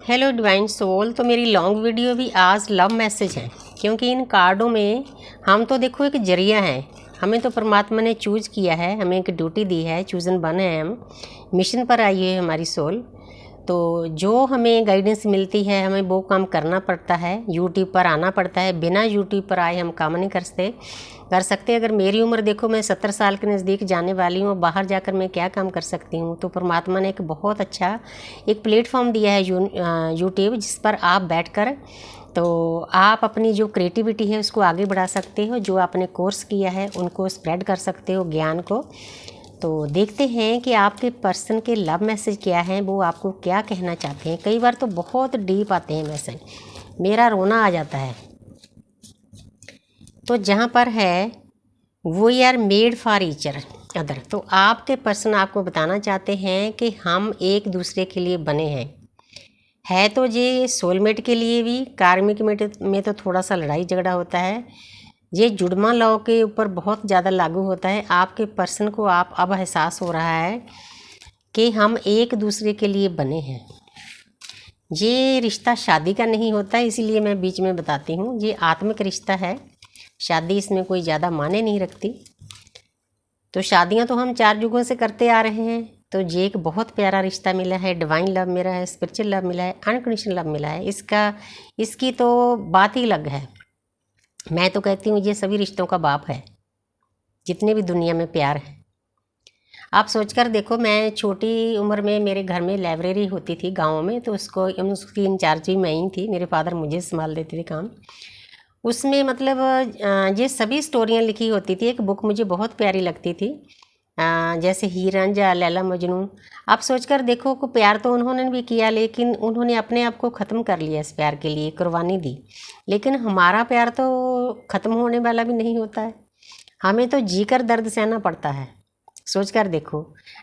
Hello divine soul. तो मेरी long video भी आज लव मैसेज है, क्योंकि इन कार्डों में हम तो देखो एक जरिया है। हमें तो परमात्मा ने चूज़ किया है, हमें एक ड्यूटी दी है, चूज़न बन है, हम मिशन पर आई है हमारी सोल। तो जो हमें गाइडेंस मिलती है हमें वो काम करना पड़ता है, यूट्यूब पर आना पड़ता है। बिना यूट्यूब पर आए हम काम नहीं कर सकते। अगर मेरी उम्र देखो, मैं 70 साल के नज़दीक जाने वाली हूँ, बाहर जाकर मैं क्या काम कर सकती हूँ। तो परमात्मा ने एक बहुत अच्छा एक प्लेटफॉर्म दिया है यूट्यूब, जिस पर आप बैठकर तो आप अपनी जो क्रिएटिविटी है उसको आगे बढ़ा सकते हो, जो आपने कोर्स किया है उनको स्प्रेड कर सकते हो, ज्ञान को। तो देखते हैं कि आपके पर्सन के लव मैसेज क्या हैं, वो आपको क्या कहना चाहते हैं। कई बार तो बहुत डीप आते हैं मैसेज, मेरा रोना आ जाता है। तो जहाँ पर है we are made for each other, तो आपके पर्सन आपको बताना चाहते हैं कि हम एक दूसरे के लिए बने हैं। है तो ये सोलमेट के लिए भी, कार्मिक में तो थोड़ा सा लड़ाई झगड़ा होता है। ये जुड़वा लॉ के ऊपर बहुत ज़्यादा लागू होता है। आपके पर्सन को आप अब एहसास हो रहा है कि हम एक दूसरे के लिए बने हैं। ये रिश्ता शादी का नहीं होता है, इसीलिए मैं बीच में बताती हूँ। ये आत्मिक रिश्ता है, शादी इसमें कोई ज़्यादा माने नहीं रखती। तो शादियाँ तो हम 4 युगों से करते आ रहे हैं। तो ये एक बहुत प्यारा रिश्ता मिला है, डिवाइन लव मिला है, स्पिरिचुअल लव मिला है, अनकंडीशनल लव मिला है। इसकी तो बात ही अलग है। मैं तो कहती हूँ ये सभी रिश्तों का बाप है, जितने भी दुनिया में प्यार है। आप सोचकर देखो, मैं छोटी उम्र में मेरे घर में लाइब्रेरी होती थी गाँव में, तो उसकी इंचार्ज भी मैं ही थी। मेरे फादर मुझे संभाल देते थे काम। उसमें मतलब ये सभी स्टोरियाँ लिखी होती थी। एक बुक मुझे बहुत प्यारी लगती थी, जैसे हीर रांझा, लैला मजनू। आप सोचकर देखो को प्यार तो उन्होंने भी किया, लेकिन उन्होंने अपने आप को ख़त्म कर लिया, इस प्यार के लिए कुर्बानी दी। लेकिन हमारा प्यार तो ख़त्म होने वाला भी नहीं होता है, हमें तो जीकर दर्द सहना पड़ता है। सोचकर देखो,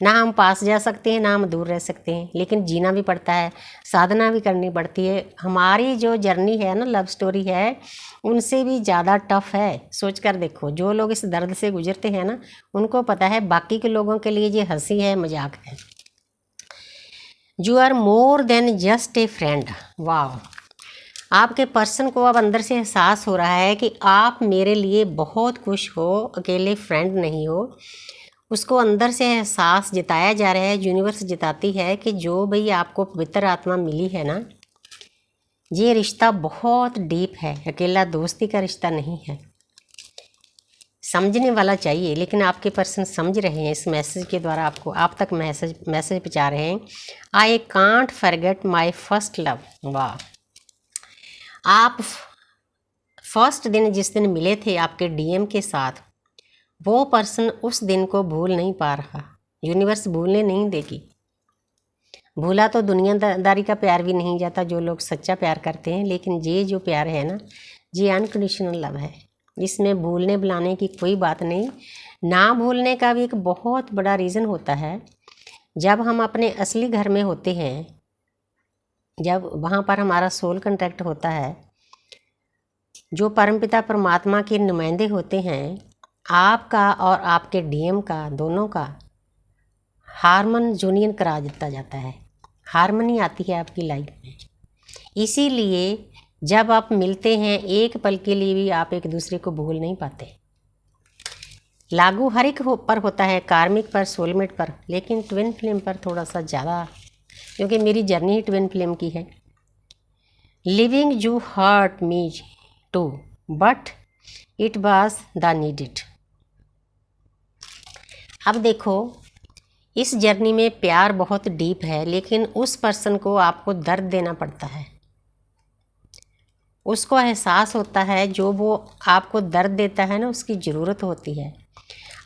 ना हम पास जा सकते हैं ना हम दूर रह सकते हैं, लेकिन जीना भी पड़ता है, साधना भी करनी पड़ती है। हमारी जो जर्नी है ना, लव स्टोरी है, उनसे भी ज़्यादा टफ है। सोचकर देखो, जो लोग इस दर्द से गुजरते हैं ना, उनको पता है बाकी के लोगों के लिए ये हंसी है, मजाक है। You are more than just a friend. वाह, आपके पर्सन को अब अंदर से एहसास हो रहा है कि आप मेरे लिए बहुत कुछ हो, अकेले फ्रेंड नहीं हो। उसको अंदर से एहसास जताया जा रहा है, यूनिवर्स जताती है कि जो भाई आपको पवित्र आत्मा मिली है ना, ये रिश्ता बहुत डीप है, अकेला दोस्ती का रिश्ता नहीं है। समझने वाला चाहिए, लेकिन आपके पर्सन समझ रहे हैं। इस मैसेज के द्वारा आपको आप तक मैसेज पहुँचा रहे हैं। I can't forget my first love. वाह, आप फर्स्ट दिन जिस दिन मिले थे आपके डीएम के साथ, वो पर्सन उस दिन को भूल नहीं पा रहा। यूनिवर्स भूलने नहीं देगी। भूला तो दुनियादारी का प्यार भी नहीं जाता, जो लोग सच्चा प्यार करते हैं। लेकिन ये जो प्यार है ना, ये अनकंडीशनल लव है। इसमें भूलने बुलाने की कोई बात नहीं। ना भूलने का भी एक बहुत बड़ा रीज़न होता है। जब हम अपने असली घर में होते हैं, जब वहाँ पर हमारा सोल कॉन्टैक्ट होता है, जो परमपिता परमात्मा के नुमाइंदे होते हैं, आपका और आपके डीएम का, दोनों का हारमोन यूनियन करा दिया जाता है। हारमोनी आती है आपकी लाइफ में। इसीलिए जब आप मिलते हैं, एक पल के लिए भी आप एक दूसरे को भूल नहीं पाते। लागू हर एक पर होता है, कार्मिक पर, सोलमेट पर, लेकिन ट्विन फ्लेम पर थोड़ा सा ज़्यादा, क्योंकि मेरी जर्नी ही ट्विन फ्लेम की है। Leaving you hurt me too, but it was the needed. अब देखो, इस जर्नी में प्यार बहुत डीप है, लेकिन उस पर्सन को आपको दर्द देना पड़ता है। उसको एहसास होता है, जो वो आपको दर्द देता है ना, उसकी ज़रूरत होती है।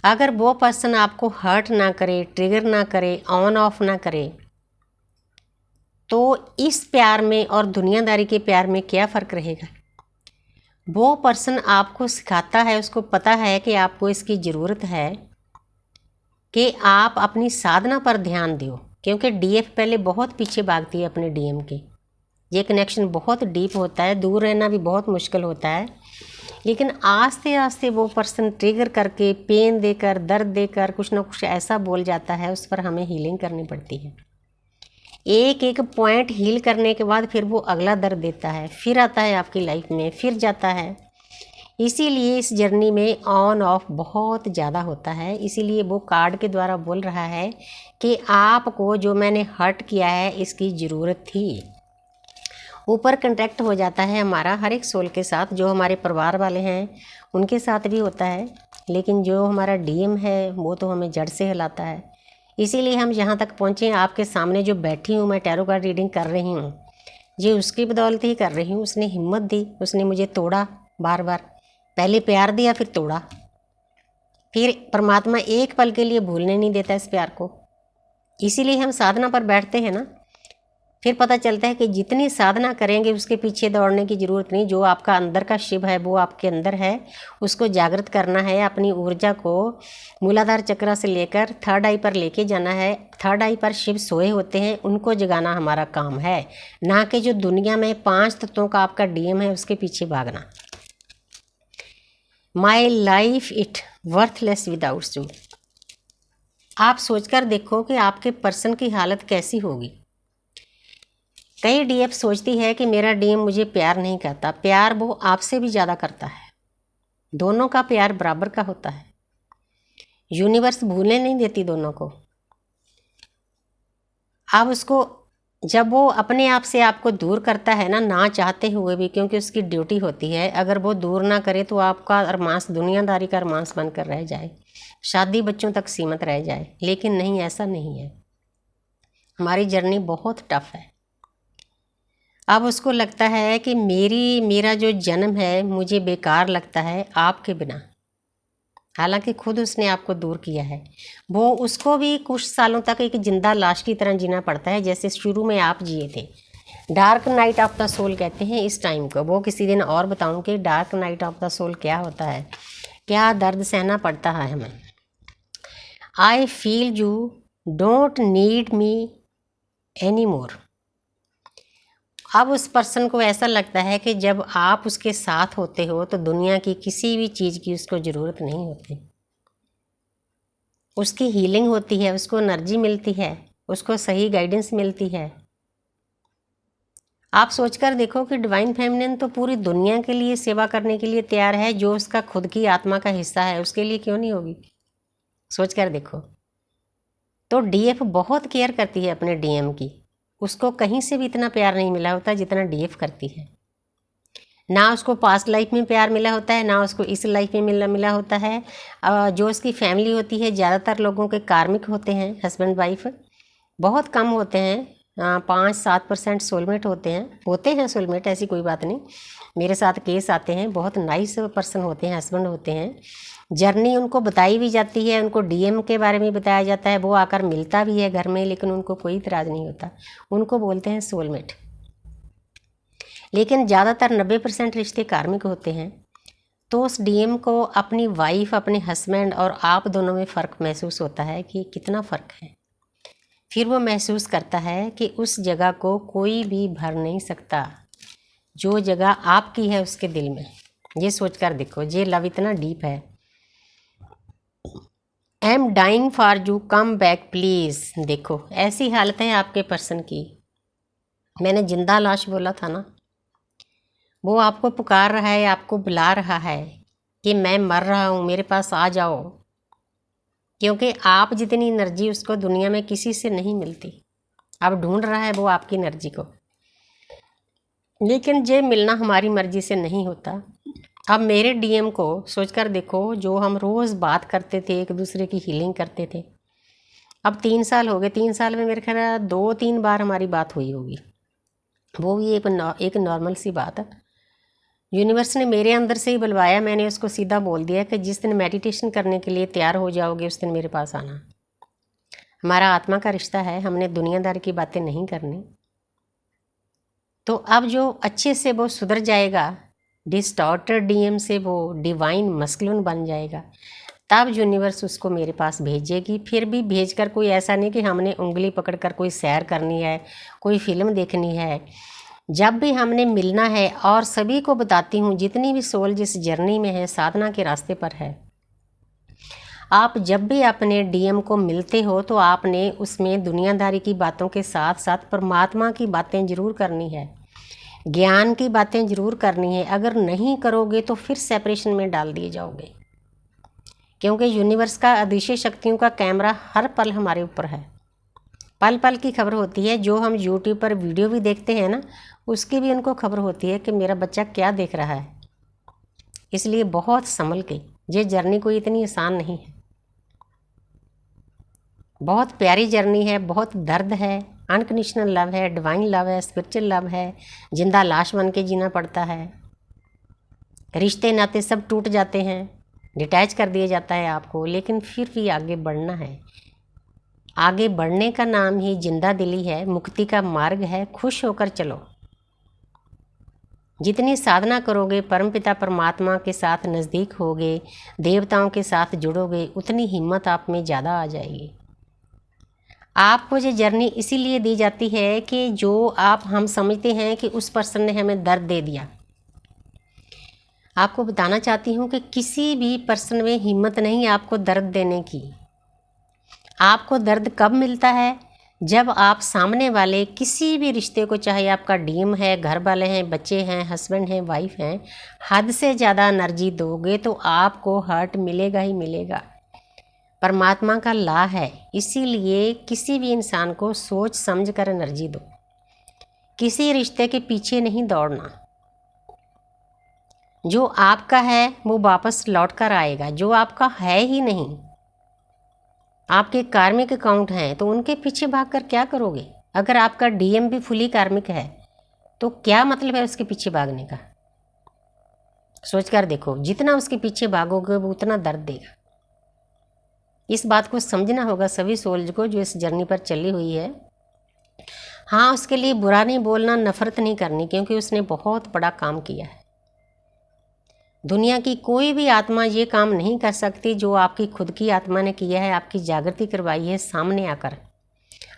अगर वो पर्सन आपको हर्ट ना करे, ट्रिगर ना करे, ऑन ऑफ ना करे, तो इस प्यार में और दुनियादारी के प्यार में क्या फ़र्क रहेगा। वो पर्सन आपको सिखाता है, उसको पता है कि आपको इसकी ज़रूरत है, कि आप अपनी साधना पर ध्यान दो। क्योंकि डीएफ पहले बहुत पीछे भागती है अपने डीएम के। ये कनेक्शन बहुत डीप होता है, दूर रहना भी बहुत मुश्किल होता है। लेकिन आस्ते आस्ते वो पर्सन ट्रिगर करके, पेन देकर, दर्द देकर कुछ ना कुछ ऐसा बोल जाता है, उस पर हमें हीलिंग करनी पड़ती है। एक एक पॉइंट हील करने के बाद फिर वो अगला दर्द देता है, फिर आता है आपकी लाइफ में, फिर जाता है। इसीलिए इस जर्नी में ऑन ऑफ बहुत ज़्यादा होता है। इसीलिए वो कार्ड के द्वारा बोल रहा है कि आपको जो मैंने हर्ट किया है इसकी ज़रूरत थी। ऊपर कंटेक्ट हो जाता है हमारा हर एक सोल के साथ, जो हमारे परिवार वाले हैं उनके साथ भी होता है, लेकिन जो हमारा डीएम है वो तो हमें जड़ से हिलाता है। इसीलिए हम यहाँ तक पहुँचे। आपके सामने जो बैठी हूँ मैं टैरो कार्ड रीडिंग कर रही हूँ, ये उसकी बदौलत ही कर रही हूँ। उसने हिम्मत दी, उसने मुझे तोड़ा बार बार, पहले प्यार दिया फिर तोड़ा। फिर परमात्मा एक पल के लिए भूलने नहीं देता इस प्यार को। इसीलिए हम साधना पर बैठते हैं ना, फिर पता चलता है कि जितनी साधना करेंगे उसके पीछे दौड़ने की ज़रूरत नहीं। जो आपका अंदर का शिव है वो आपके अंदर है, उसको जागृत करना है। अपनी ऊर्जा को मूलाधार चक्र से लेकर थर्ड आई पर लेके जाना है। थर्ड आई पर शिव सोए होते हैं, उनको जगाना हमारा काम है, ना कि जो दुनिया में 5 तत्वों का आपका डीएम है उसके पीछे भागना। My life it worthless without you. आप सोचकर देखो कि आपके पर्सन की हालत कैसी होगी। कई डीएफ सोचती है कि मेरा डीएम मुझे प्यार नहीं करता। प्यार वो आपसे भी ज़्यादा करता है, दोनों का प्यार बराबर का होता है। यूनिवर्स भूलने नहीं देती दोनों को। अब उसको जब वो अपने आप से आपको दूर करता है ना चाहते हुए भी, क्योंकि उसकी ड्यूटी होती है, अगर वो दूर ना करे तो आपका अरमांस दुनियादारी का अरमांस बनकर रह जाए, शादी बच्चों तक सीमित रह जाए। लेकिन नहीं, ऐसा नहीं है। हमारी जर्नी बहुत टफ है। अब उसको लगता है कि मेरा जो जन्म है मुझे बेकार लगता है आपके बिना। हालांकि खुद उसने आपको दूर किया है। वो उसको भी कुछ सालों तक एक जिंदा लाश की तरह जीना पड़ता है, जैसे शुरू में आप जिए थे। Dark night of the soul कहते हैं इस टाइम को। वो किसी दिन और बताऊं कि dark night of the soul क्या होता है, क्या दर्द सहना पड़ता है हमें। I feel you don't need me anymore. अब उस पर्सन को ऐसा लगता है कि जब आप उसके साथ होते हो तो दुनिया की किसी भी चीज़ की उसको ज़रूरत नहीं होती। उसकी हीलिंग होती है, उसको एनर्जी मिलती है, उसको सही गाइडेंस मिलती है। आप सोचकर देखो कि डिवाइन फेमिनिन तो पूरी दुनिया के लिए सेवा करने के लिए तैयार है। जो उसका खुद की आत्मा का हिस्सा है उसके लिए क्यों नहीं होगी? सोचकर देखो। तो डीएफ बहुत केयर करती है अपने डीएम की। उसको कहीं से भी इतना प्यार नहीं मिला होता जितना डीएफ करती है। ना उसको पास्ट लाइफ में प्यार मिला होता है, ना उसको इस लाइफ में मिला होता है। जो उसकी फैमिली होती है, ज़्यादातर लोगों के कार्मिक होते हैं, हस्बैंड वाइफ। बहुत कम होते हैं, 5-7% सोलमेट होते हैं सोलमेट, ऐसी कोई बात नहीं। मेरे साथ केस आते हैं, बहुत नाइस पर्सन होते हैं, हस्बैंड होते हैं। जर्नी उनको बताई भी जाती है, उनको डीएम के बारे में बताया जाता है, वो आकर मिलता भी है घर में, लेकिन उनको कोई इतराज़ नहीं होता। उनको बोलते हैं सोलमेट। लेकिन ज़्यादातर 90% रिश्ते कार्मिक होते हैं। तो उस डीएम को अपनी वाइफ, अपने हस्बैंड और आप दोनों में फ़र्क महसूस होता है कि कितना फ़र्क है। फिर वो महसूस करता है कि उस जगह को कोई भी भर नहीं सकता जो जगह आपकी है उसके दिल में। ये सोचकर देखो, ये लव इतना डीप है। I am dying for you, come back please. देखो ऐसी हालत है आपके पर्सन की। मैंने जिंदा लाश बोला था ना, वो आपको पुकार रहा है, आपको बुला रहा है कि मैं मर रहा हूँ, मेरे पास आ जाओ। क्योंकि आप जितनी एनर्जी उसको दुनिया में किसी से नहीं मिलती। अब ढूंढ रहा है वो आपकी एनर्जी को, लेकिन ये मिलना हमारी मर्जी से नहीं होता। अब मेरे डीएम को सोचकर देखो, जो हम रोज़ बात करते थे, एक दूसरे की हीलिंग करते थे, अब 3 साल हो गए। 3 साल में मेरे ख्याल 2-3 बार हमारी बात हुई होगी, वो भी एक नॉर्मल सी बात है। यूनिवर्स ने मेरे अंदर से ही बुलवाया। मैंने उसको सीधा बोल दिया कि जिस दिन मेडिटेशन करने के लिए तैयार हो जाओगे उस दिन मेरे पास आना। हमारा आत्मा का रिश्ता है, हमने दुनियादारी की बातें नहीं करनी। तो अब जो अच्छे से वो सुधर जाएगा, डिस्टॉर्टेड डीएम से वो डिवाइन मस्कुलिन बन जाएगा, तब यूनिवर्स उसको मेरे पास भेजेगी। फिर भी भेजकर कोई ऐसा नहीं कि हमने उंगली पकड़कर कोई सैर करनी है, कोई फिल्म देखनी है। जब भी हमने मिलना है, और सभी को बताती हूँ जितनी भी सोल जिस जर्नी में है, साधना के रास्ते पर है, आप जब भी अपने डीएम को मिलते हो तो आपने उसमें दुनियादारी की बातों के साथ साथ परमात्मा की बातें ज़रूर करनी है, ज्ञान की बातें ज़रूर करनी है। अगर नहीं करोगे तो फिर सेपरेशन में डाल दिए जाओगे, क्योंकि यूनिवर्स का अदृश्य शक्तियों का कैमरा हर पल हमारे ऊपर है। पल पल की खबर होती है। जो हम यूट्यूब पर वीडियो भी देखते हैं ना, उसकी भी उनको खबर होती है कि मेरा बच्चा क्या देख रहा है। इसलिए बहुत संभल के, ये जर्नी कोई इतनी आसान नहीं है, बहुत प्यारी जर्नी है, बहुत दर्द है, अनकंडीशनल लव है, डिवाइन लव है, स्पिरिचुअल लव है, जिंदा लाश बन के जीना पड़ता है। रिश्ते नाते सब टूट जाते हैं, डिटैच कर दिया जाता है आपको, लेकिन फिर भी आगे बढ़ना है। आगे बढ़ने का नाम ही जिंदा दिली है, मुक्ति का मार्ग है। खुश होकर चलो। जितनी साधना करोगे, परमपिता परमात्मा के साथ नज़दीक होगे, देवताओं के साथ जुड़ोगे, उतनी हिम्मत आप में ज़्यादा आ जाएगी। आपको ये जर्नी इसीलिए दी जाती है कि जो आप हम समझते हैं कि उस पर्सन ने हमें दर्द दे दिया। आपको बताना चाहती हूँ कि किसी भी पर्सन में हिम्मत नहीं आपको दर्द देने की। आपको दर्द कब मिलता है? जब आप सामने वाले किसी भी रिश्ते को, चाहे आपका डीएम है, घर वाले हैं, बच्चे हैं, हस्बैंड हैं, वाइफ हैं, हद से ज़्यादा एनर्जी दोगे तो आपको हर्ट मिलेगा ही मिलेगा। परमात्मा का लॉ है, इसीलिए किसी भी इंसान को सोच समझ कर एनर्जी दो। किसी रिश्ते के पीछे नहीं दौड़ना। जो आपका है वो वापस लौट कर आएगा, जो आपका है ही नहीं। आपके कार्मिक अकाउंट हैं तो उनके पीछे भागकर क्या करोगे? अगर आपका डीएम भी फुली कार्मिक है तो क्या मतलब है उसके पीछे भागने का? सोच कर देखो, जितना उसके पीछे भागोगे वो उतना दर्द देगा। इस बात को समझना होगा सभी सोल्स को जो इस जर्नी पर चली हुई है। हाँ, उसके लिए बुरा नहीं बोलना, नफरत नहीं करनी, क्योंकि उसने बहुत बड़ा काम किया है। दुनिया की कोई भी आत्मा ये काम नहीं कर सकती जो आपकी खुद की आत्मा ने किया है। आपकी जागृति करवाई है, सामने आकर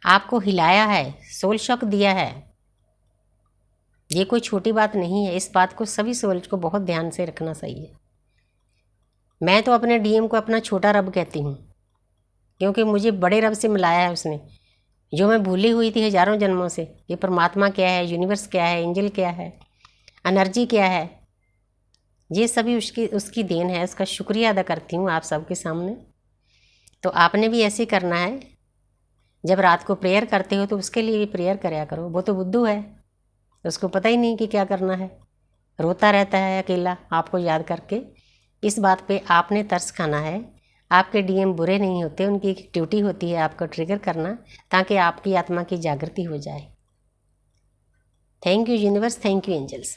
आपको हिलाया है, सोल शॉक दिया है। ये कोई छोटी बात नहीं है। इस बात को सभी सोल्स को बहुत ध्यान से रखना सही है। मैं तो अपने डीएम को अपना छोटा रब कहती हूँ, क्योंकि मुझे बड़े रब से मिलाया है उसने, जो मैं भूली हुई थी हजारों जन्मों से। ये परमात्मा क्या है, यूनिवर्स क्या है, एंजल क्या है, एनर्जी क्या है, ये सभी उसकी देन है। उसका शुक्रिया अदा करती हूँ आप सबके सामने। तो आपने भी ऐसे करना है। जब रात को प्रेयर करते हो तो उसके लिए भी प्रेयर कराया करो। वो तो बुद्धू है, उसको पता ही नहीं कि क्या करना है, रोता रहता है अकेला आपको याद करके। इस बात पे आपने तरस खाना है। आपके डीएम बुरे नहीं होते, उनकी एक ड्यूटी होती है आपको ट्रिगर करना, ताकि आपकी आत्मा की जागृति हो जाए। Thank you universe, thank you angels.